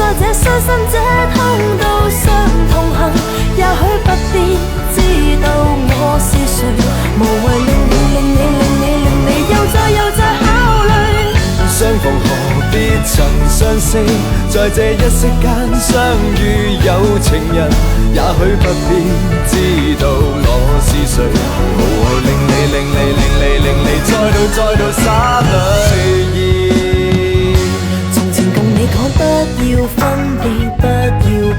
在這傷心這痛路上同行，也許不必知道我是誰，無謂令你又再考慮。相逢何必曾相識，在這一息間相遇有情人，也許不必知道我是誰，無謂令你再度灑淚意。從前共你講不要分別，不要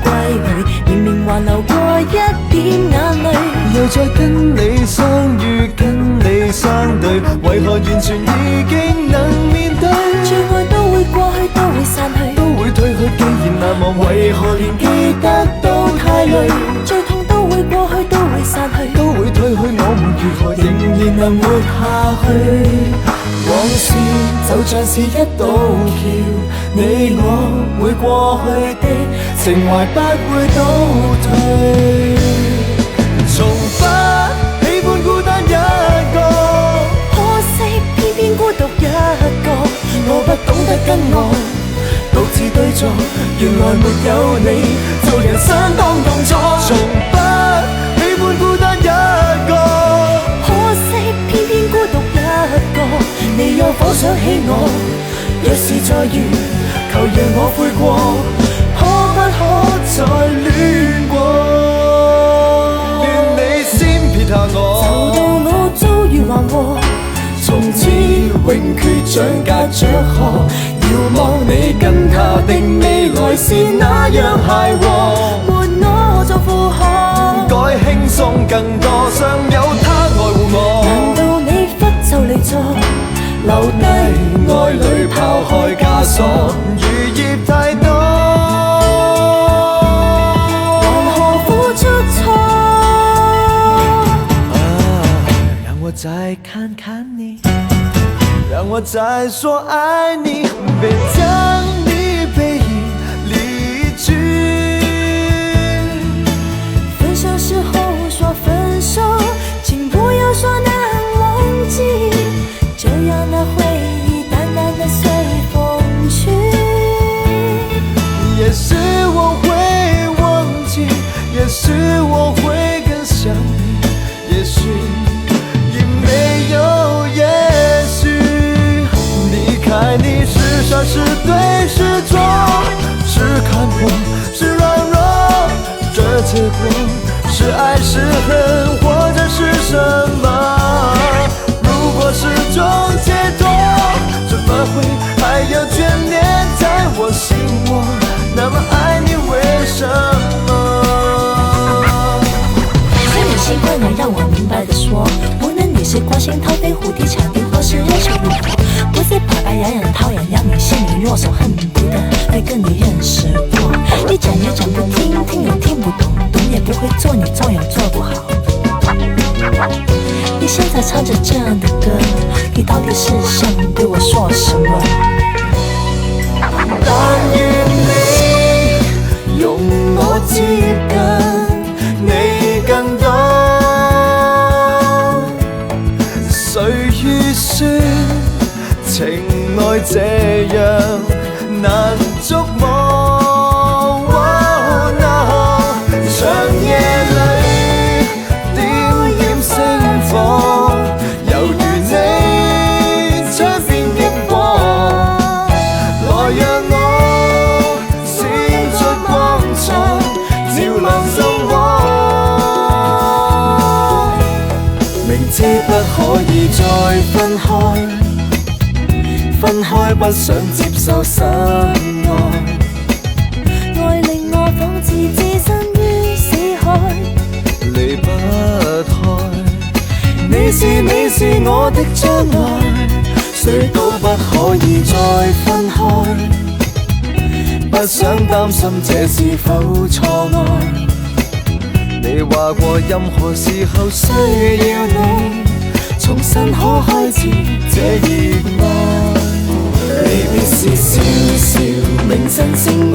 歸去，明明還流過一點眼淚，又再跟你相遇，跟你相對，為何完全已經能面對？最愛都會過去，都會散去，都會退去，既然難忘，為何連記得都太累？最痛都會過去，都會散去，都會退去，我們如何仍然能活下去？往事就像是一道橋，你我會過去的情懷不會倒退。從不喜歡孤單一個，可惜偏偏孤獨一個。我不懂得跟愛獨自對坐，原來沒有你，做人相當動錯。從不喜歡孤單一個，可惜偏偏孤獨一個。你有否想起我？若是再遇，求讓我悔過，可不可再戀過？願你先撇下我，就到我遭遇橫禍，從此永決掌隔着河。遙望你跟他的未來是那樣諧和，沒我做負荷，該輕鬆更多，尚有他愛護我。難道你忽就離座，留低愛侶拋開枷鎖，餘孽太多，還何苦出錯？讓我再看看你，讓我再說愛你，別將你背影離去。分手時候說分手，請不要說難忘記，這樣的回憶淡淡的隨風去。也許我會忘記，也許我會更想你，也許也沒有也許。離開你是傻是對是錯，是看破是軟弱，這結果是愛是恨或者是什麼？如果是種解脫，怎麼會還有眷戀在我心窩？那麼愛你為什麼？所以習慣了讓我明白的說，無論你是光線逃飛蝴蝶搶地或是熱血如火，不是白白癢癢瘙癢讓你心裡落手，恨不得會跟你認識過。你講也講不聽，聽也聽不懂，懂也不會做，你做也做不好。你現在唱着這樣的歌，你到底是想對我說什麼？但願你用我接近你更多，誰預算情愛這樣難捉摸？長夜裏點點星火，猶如你窗邊經過，來讓我閃出光彩，照亮心窩。明知不可以再分開，分開不想接受失愛，愛令我仿似置身於死海，離不開。你是我的將來，誰都不可以再分開，不想擔心這是否錯愛。你話過任何時候需要你，重新可開始這熱愛。離別時笑笑，明晨剩我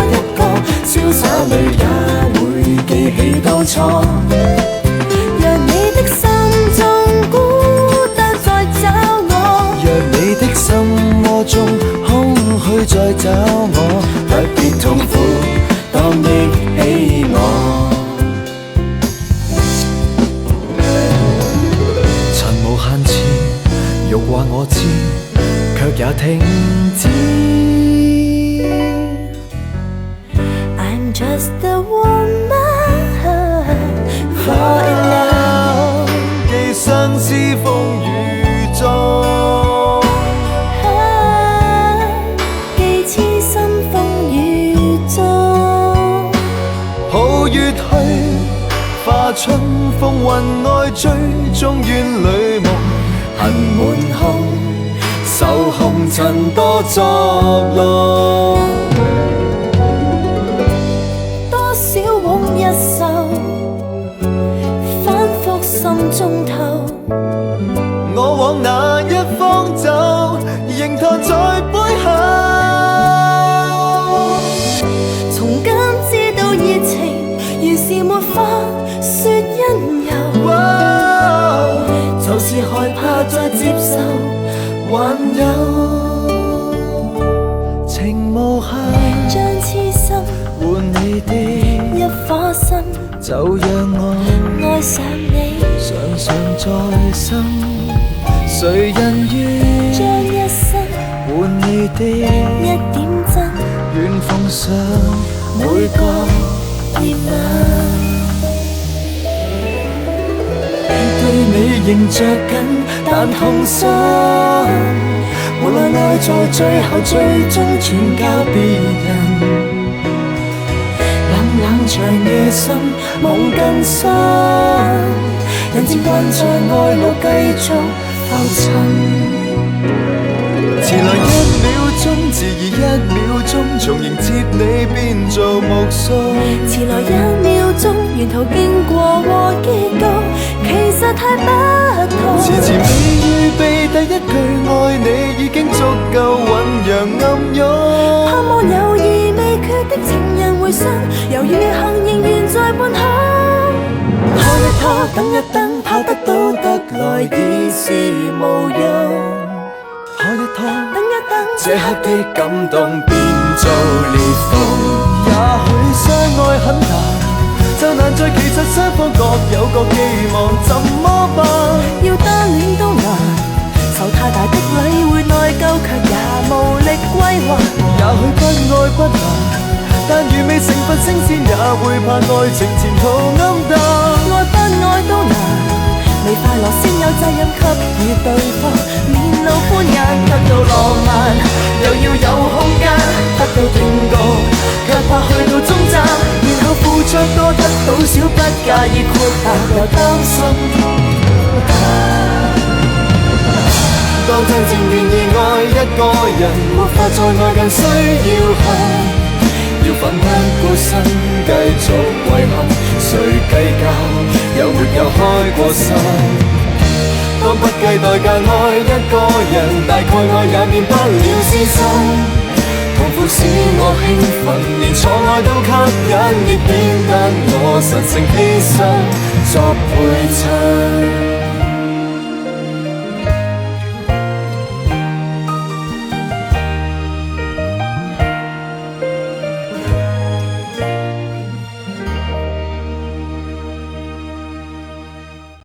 一個，瀟灑裏也會記起當初。讓你的心中孤單再找我，讓你的心窩中空虛再找我，不必也停止。I'm just a woman fall in love， 既相思風雨中，既痴心風雨中，好月去，化春風雲愛追，終怨裏夢恨滿胸，受紅塵多作弄。多少往日愁，反覆心中透。我往哪一方走，仍托在背後。從今知道熱情，原是沒法說因由。就是害怕再接受，還有情無限，將痴心換你的一顆心，就讓我愛上你，常常在心。誰人願將一生換你的一點真，願奉上每個熱吻。對你仍着緊，但痛心。無奈愛在最後最終轉交別人。冷冷長夜深，夢更深，人漸慣在愛路繼續浮沉。遲來1秒鐘，遲疑1秒鐘，從迎接你變做木須。遲來1秒鐘，沿途經過和結局，其實太不同。遲遲未預備第一句愛你，已經足夠醖釀暗湧。盼望猶豫未決的情人回信，猶豫行仍然在半空。拖一拖，等一等，怕得到得來已是無用。拖一拖，等一等，這刻的感動變做裂縫。也許相愛很難，就難在其實雙方各有各寄望，怎麼辦？要單戀都難，受太大的禮會內疚，卻也無力歸還。也許不愛不難，但如未成佛升仙，也會怕愛情前途暗淡。愛不愛都難，未快樂先有責任給予對方，面露歡顏得到浪漫，又要有空間得到斷告，卻怕去到終站，然後付出多得到少，不介意豁達又擔心。當真正願意愛一個人，沒法再愛更需要恨。要奮不顧身繼續遺憾，誰計較有沒有開過心？當不計代價愛一個人，大概愛也免不了私心。痛苦使我興奮，連錯愛都吸引，亦變得我神聖犧牲作陪襯。